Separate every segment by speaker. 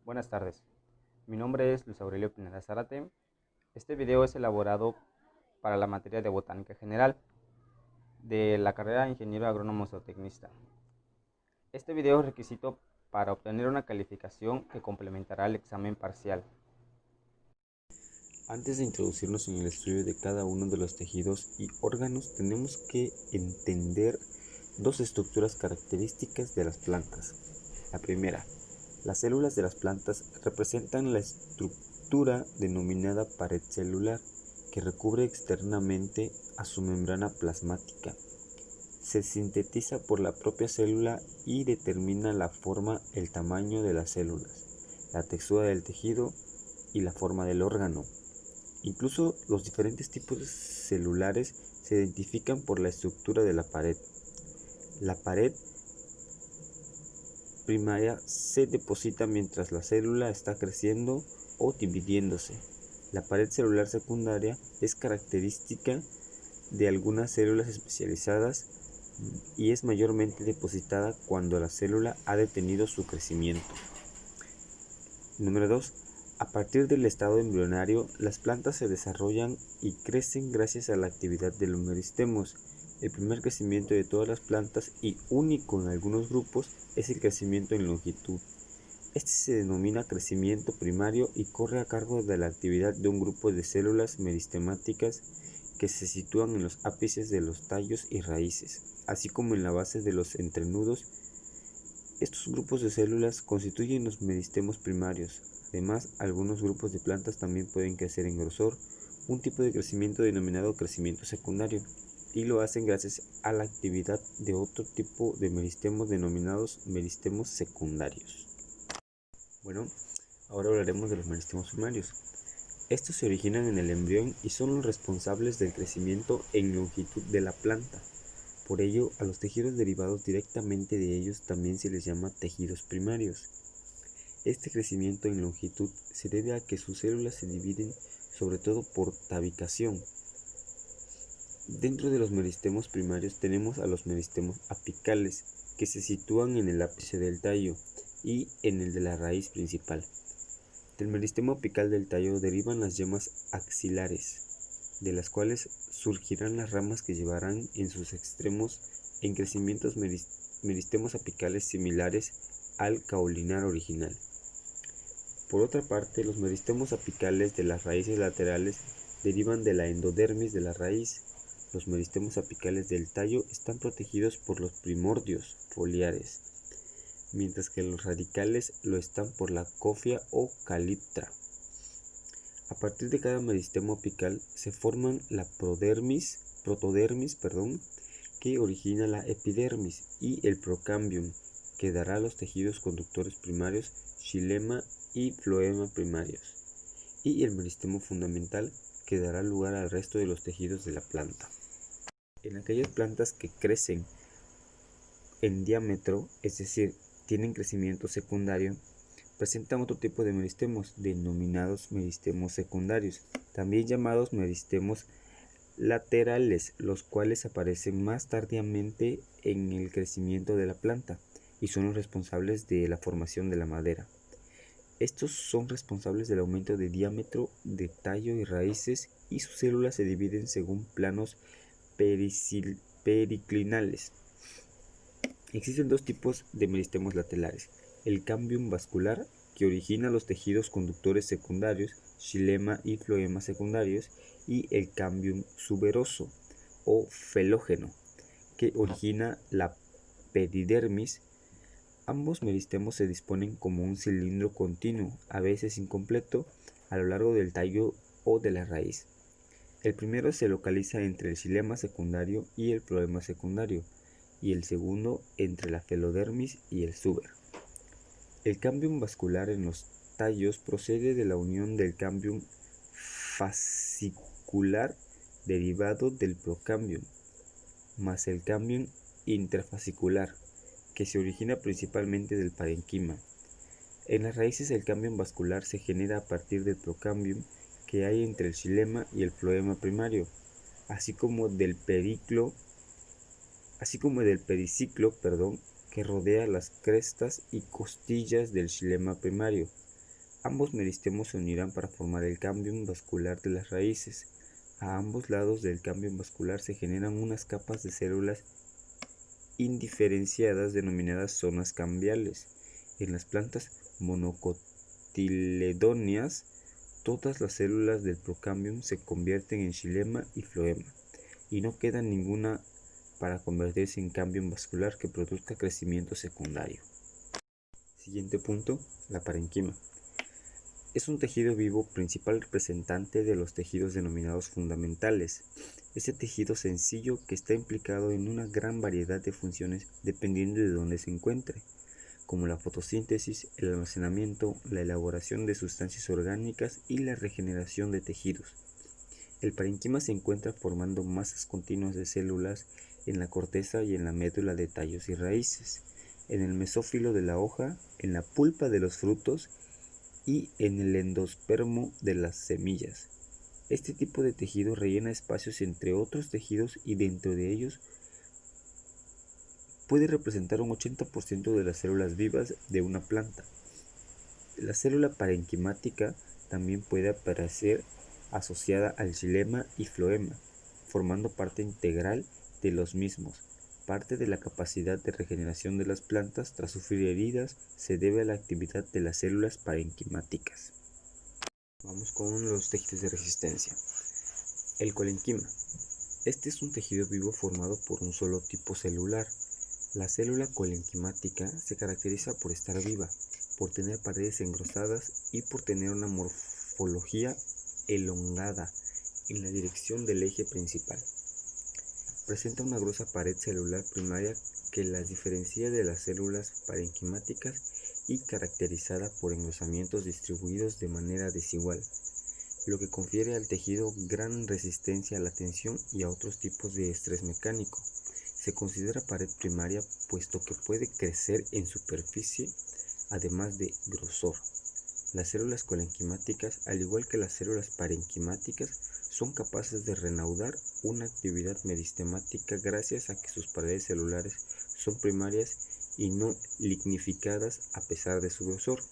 Speaker 1: Buenas tardes, mi nombre es Luis Aurelio Pineda Zárate. Este video es elaborado para la materia de Botánica General de la carrera de Ingeniero Agrónomo Zootecnista. Este video es requisito para obtener una calificación que complementará el examen parcial.
Speaker 2: Antes de introducirnos en el estudio de cada uno de los tejidos y órganos, tenemos que entender dos estructuras características de las plantas. La primera, las células de las plantas representan la estructura denominada pared celular, que recubre externamente a su membrana plasmática. Se sintetiza por la propia célula y determina la forma, el tamaño de las células, la textura del tejido y la forma del órgano. Incluso los diferentes tipos celulares se identifican por la estructura de la pared. La pared primaria se deposita mientras la célula está creciendo o dividiéndose. La pared celular secundaria es característica de algunas células especializadas y es mayormente depositada cuando la célula ha detenido su crecimiento. Número 2. A partir del estado embrionario, las plantas se desarrollan y crecen gracias a la actividad de los meristemos. El primer crecimiento de todas las plantas y único en algunos grupos es el crecimiento en longitud. Este se denomina crecimiento primario y corre a cargo de la actividad de un grupo de células meristemáticas que se sitúan en los ápices de los tallos y raíces, así como en la base de los entrenudos. Estos grupos de células constituyen los meristemos primarios. Además, algunos grupos de plantas también pueden crecer en grosor, un tipo de crecimiento denominado crecimiento secundario, y lo hacen gracias a la actividad de otro tipo de meristemos denominados meristemos secundarios. Bueno, ahora hablaremos de los meristemos primarios. Estos se originan en el embrión y son los responsables del crecimiento en longitud de la planta. Por ello, a los tejidos derivados directamente de ellos también se les llama tejidos primarios. Este crecimiento en longitud se debe a que sus células se dividen sobre todo por tabicación. Dentro de los meristemos primarios tenemos a los meristemos apicales, que se sitúan en el ápice del tallo y en el de la raíz principal. Del meristemo apical del tallo derivan las yemas axilares, de las cuales surgirán las ramas que llevarán en sus extremos en crecimientos meristemos apicales similares al caulinar original. Por otra parte, los meristemos apicales de las raíces laterales derivan de la endodermis de la raíz. Los meristemos apicales del tallo están protegidos por los primordios foliares, mientras que los radicales lo están por la cofia o caliptra. A partir de cada meristemo apical se forman la protodermis, que origina la epidermis, y el procambium, que dará a los tejidos conductores primarios, xilema y floema primarios, y el meristemo fundamental, que dará lugar al resto de los tejidos de la planta. En aquellas plantas que crecen en diámetro, es decir, tienen crecimiento secundario, presentan otro tipo de meristemos, denominados meristemos secundarios, también llamados meristemos laterales, los cuales aparecen más tardíamente en el crecimiento de la planta y son los responsables de la formación de la madera. Estos son responsables del aumento de diámetro de tallo y raíces, y sus células se dividen según planos periclinales. Existen dos tipos de meristemos laterales: el cambium vascular, que origina los tejidos conductores secundarios, xilema y floema secundarios, y el cambium suberoso o felógeno, que origina la peridermis. Ambos meristemos se disponen como un cilindro continuo, a veces incompleto, a lo largo del tallo o de la raíz. El primero se localiza entre el xilema secundario y el floema secundario, y el segundo entre la felodermis y el suber. El cambium vascular en los tallos procede de la unión del cambium fascicular derivado del procambium, más el cambium interfascicular, que se origina principalmente del parenquima. En las raíces el cambium vascular se genera a partir del procambium que hay entre el xilema y el floema primario, así como del periciclo, que rodea las crestas y costillas del xilema primario. Ambos meristemos se unirán para formar el cámbium vascular de las raíces. A ambos lados del cámbium vascular se generan unas capas de células indiferenciadas denominadas zonas cambiales. En las plantas monocotiledóneas, todas las células del procámbium se convierten en xilema y floema, y no queda ninguna para convertirse en cámbium vascular que produzca crecimiento secundario. Siguiente punto, la parenquima. Es un tejido vivo principal representante de los tejidos denominados fundamentales. Ese tejido sencillo que está implicado en una gran variedad de funciones dependiendo de dónde se encuentre, como la fotosíntesis, el almacenamiento, la elaboración de sustancias orgánicas y la regeneración de tejidos. El parenquima se encuentra formando masas continuas de células en la corteza y en la médula de tallos y raíces, en el mesófilo de la hoja, en la pulpa de los frutos y en el endospermo de las semillas. Este tipo de tejido rellena espacios entre otros tejidos y dentro de ellos puede representar un 80% de las células vivas de una planta. La célula parenquimática también puede aparecer asociada al xilema y floema, formando parte integral de los mismos. Parte de la capacidad de regeneración de las plantas tras sufrir heridas se debe a la actividad de las células parenquimáticas. Vamos con los tejidos de resistencia. El colenquima. Este es un tejido vivo formado por un solo tipo celular. La célula colenquimática se caracteriza por estar viva, por tener paredes engrosadas y por tener una morfología elongada en la dirección del eje principal. Presenta una gruesa pared celular primaria que las diferencia de las células parenquimáticas y caracterizada por engrosamientos distribuidos de manera desigual, lo que confiere al tejido gran resistencia a la tensión y a otros tipos de estrés mecánico. Se considera pared primaria puesto que puede crecer en superficie además de grosor. Las células colenquimáticas, al igual que las células parenquimáticas, son capaces de reanudar una actividad meristemática gracias a que sus paredes celulares son primarias y no lignificadas a pesar de su grosor.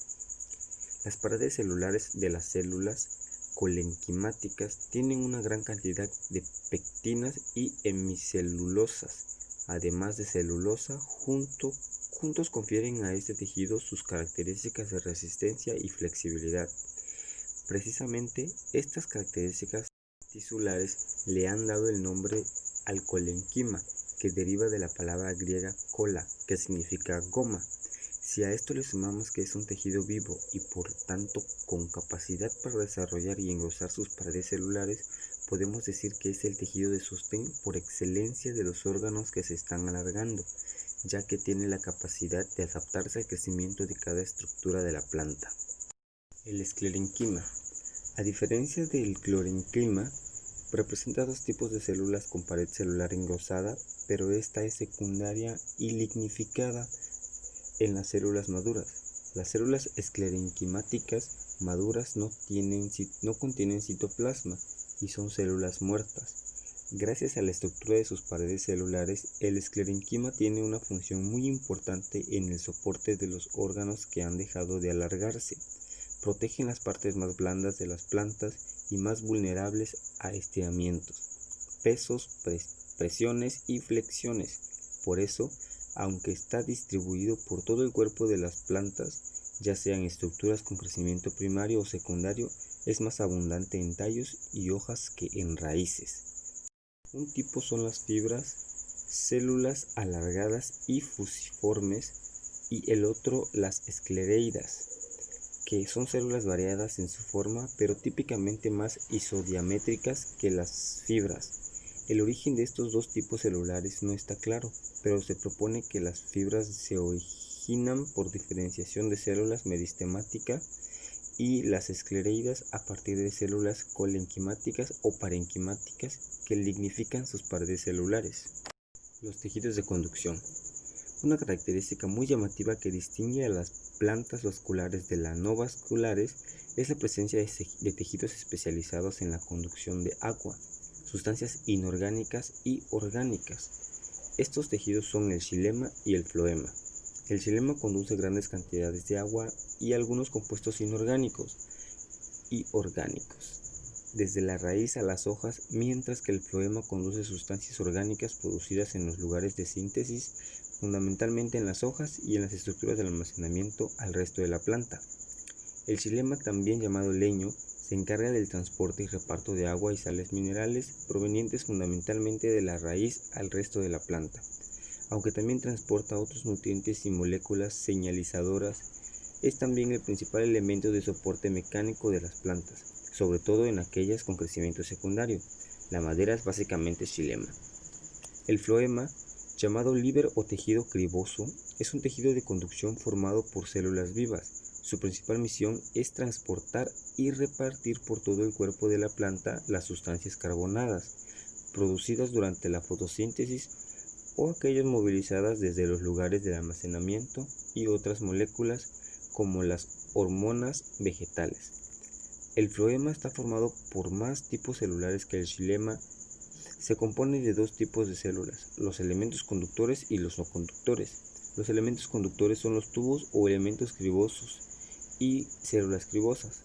Speaker 2: Las paredes celulares de las células colenquimáticas tienen una gran cantidad de pectinas y hemicelulosas, además de celulosa, juntos confieren a este tejido sus características de resistencia y flexibilidad. Precisamente estas características tisulares le han dado el nombre al colenquima, que deriva de la palabra griega kola, que significa goma. Si a esto le sumamos que es un tejido vivo y por tanto con capacidad para desarrollar y engrosar sus paredes celulares, podemos decir que es el tejido de sostén por excelencia de los órganos que se están alargando, ya que tiene la capacidad de adaptarse al crecimiento de cada estructura de la planta. El esclerenquima. A diferencia del clorenquima, representa dos tipos de células con pared celular engrosada, pero esta es secundaria y lignificada en las células maduras. Las células esclerenquimáticas maduras no contienen citoplasma y son células muertas. Gracias a la estructura de sus paredes celulares, el esclerenquima tiene una función muy importante en el soporte de los órganos que han dejado de alargarse. Protegen las partes más blandas de las plantas y más vulnerables a estiramientos, pesos, presiones y flexiones. Por eso, aunque está distribuido por todo el cuerpo de las plantas, ya sean estructuras con crecimiento primario o secundario, es más abundante en tallos y hojas que en raíces. Un tipo son las fibras, células alargadas y fusiformes, y el otro las esclereidas, que son células variadas en su forma, pero típicamente más isodiamétricas que las fibras. El origen de estos dos tipos celulares no está claro, pero se propone que las fibras se originan por diferenciación de células meristemáticas y las esclereidas a partir de células colenquimáticas o parenquimáticas que lignifican sus paredes celulares. Los tejidos de conducción. Una característica muy llamativa que distingue a las plantas vasculares de las no vasculares es la presencia de tejidos especializados en la conducción de agua, sustancias inorgánicas y orgánicas. Estos tejidos son el xilema y el floema. El xilema conduce grandes cantidades de agua y algunos compuestos inorgánicos y orgánicos, desde la raíz a las hojas, mientras que el floema conduce sustancias orgánicas producidas en los lugares de síntesis, fundamentalmente en las hojas y en las estructuras de almacenamiento al resto de la planta. El xilema, también llamado leño, se encarga del transporte y reparto de agua y sales minerales provenientes fundamentalmente de la raíz al resto de la planta, aunque también transporta otros nutrientes y moléculas señalizadoras. Es también el principal elemento de soporte mecánico de las plantas, sobre todo en aquellas con crecimiento secundario. La madera es básicamente xilema. El floema, llamado líber o tejido criboso, es un tejido de conducción formado por células vivas. Su principal misión es transportar y repartir por todo el cuerpo de la planta las sustancias carbonadas, producidas durante la fotosíntesis o aquellas movilizadas desde los lugares del almacenamiento, y otras moléculas como las hormonas vegetales. El floema está formado por más tipos celulares que el xilema. Se compone de dos tipos de células, los elementos conductores y los no conductores. Los elementos conductores son los tubos o elementos cribosos y células cribosas.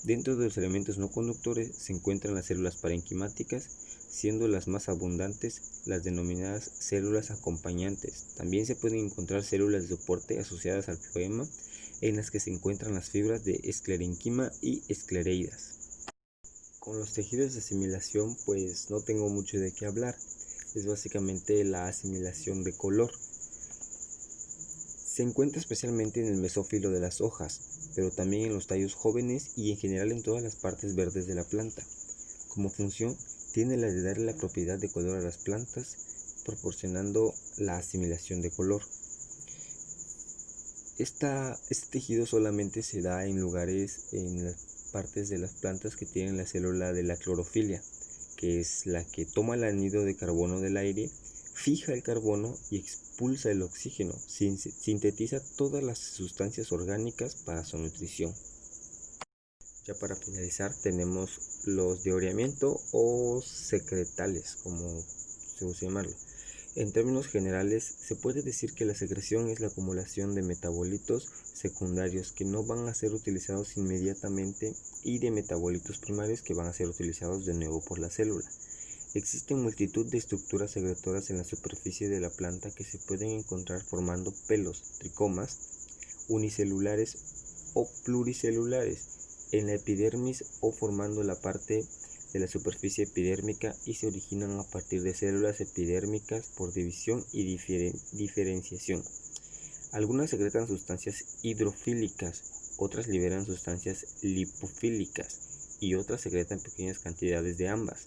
Speaker 2: Dentro de los elementos no conductores se encuentran las células parenquimáticas, siendo las más abundantes las denominadas células acompañantes. También se pueden encontrar células de soporte asociadas al floema, en las que se encuentran las fibras de esclerenquima y esclereidas. Con los tejidos de asimilación pues no tengo mucho de qué hablar, es básicamente la asimilación de color. Se encuentra especialmente en el mesófilo de las hojas, pero también en los tallos jóvenes y en general en todas las partes verdes de la planta. Como función, tiene la de darle la propiedad de color a las plantas, proporcionando la asimilación de color. Este tejido solamente se da en las partes de las plantas que tienen la célula de la clorofilia, que es la que toma el anhídrido de carbono del aire, fija el carbono y expulsa el oxígeno, sintetiza todas las sustancias orgánicas para su nutrición. Ya para finalizar tenemos los de oreamiento o secretales, como se usa llamarlo. En términos generales, se puede decir que la secreción es la acumulación de metabolitos secundarios que no van a ser utilizados inmediatamente y de metabolitos primarios que van a ser utilizados de nuevo por la célula. Existen multitud de estructuras secretoras en la superficie de la planta que se pueden encontrar formando pelos, tricomas, unicelulares o pluricelulares en la epidermis o formando la parte de la superficie epidérmica, y se originan a partir de células epidérmicas por división y diferenciación. Algunas secretan sustancias hidrofílicas, otras liberan sustancias lipofílicas y otras secretan pequeñas cantidades de ambas.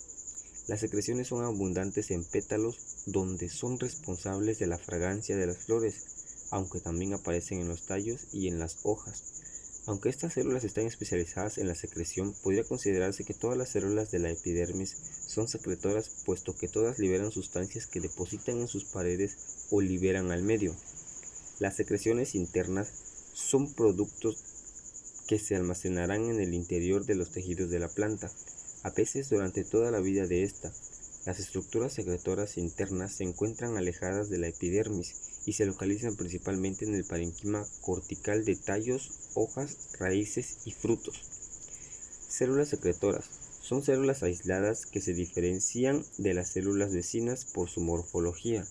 Speaker 2: Las secreciones son abundantes en pétalos, donde son responsables de la fragancia de las flores, aunque también aparecen en los tallos y en las hojas. Aunque estas células están especializadas en la secreción, podría considerarse que todas las células de la epidermis son secretoras, puesto que todas liberan sustancias que depositan en sus paredes o liberan al medio. Las secreciones internas son productos que se almacenarán en el interior de los tejidos de la planta, a veces durante toda la vida de esta. Las estructuras secretoras internas se encuentran alejadas de la epidermis y se localizan principalmente en el parenquima cortical de tallos, hojas, raíces y frutos. Células secretoras son células aisladas que se diferencian de las células vecinas por su morfología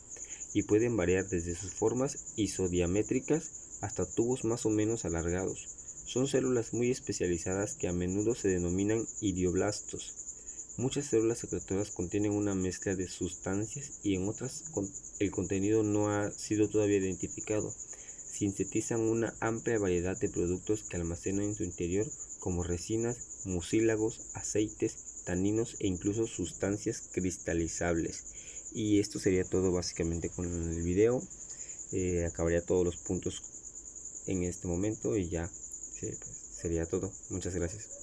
Speaker 2: y pueden variar desde sus formas isodiamétricas hasta tubos más o menos alargados. Son células muy especializadas que a menudo se denominan idioblastos. Muchas células secretoras contienen una mezcla de sustancias y en otras el contenido no ha sido todavía identificado. Sintetizan una amplia variedad de productos que almacenan en su interior, como resinas, mucílagos, aceites, taninos e incluso sustancias cristalizables. Y esto sería todo básicamente con el video. Acabaría todos los puntos en este momento y ya sería todo. Muchas gracias.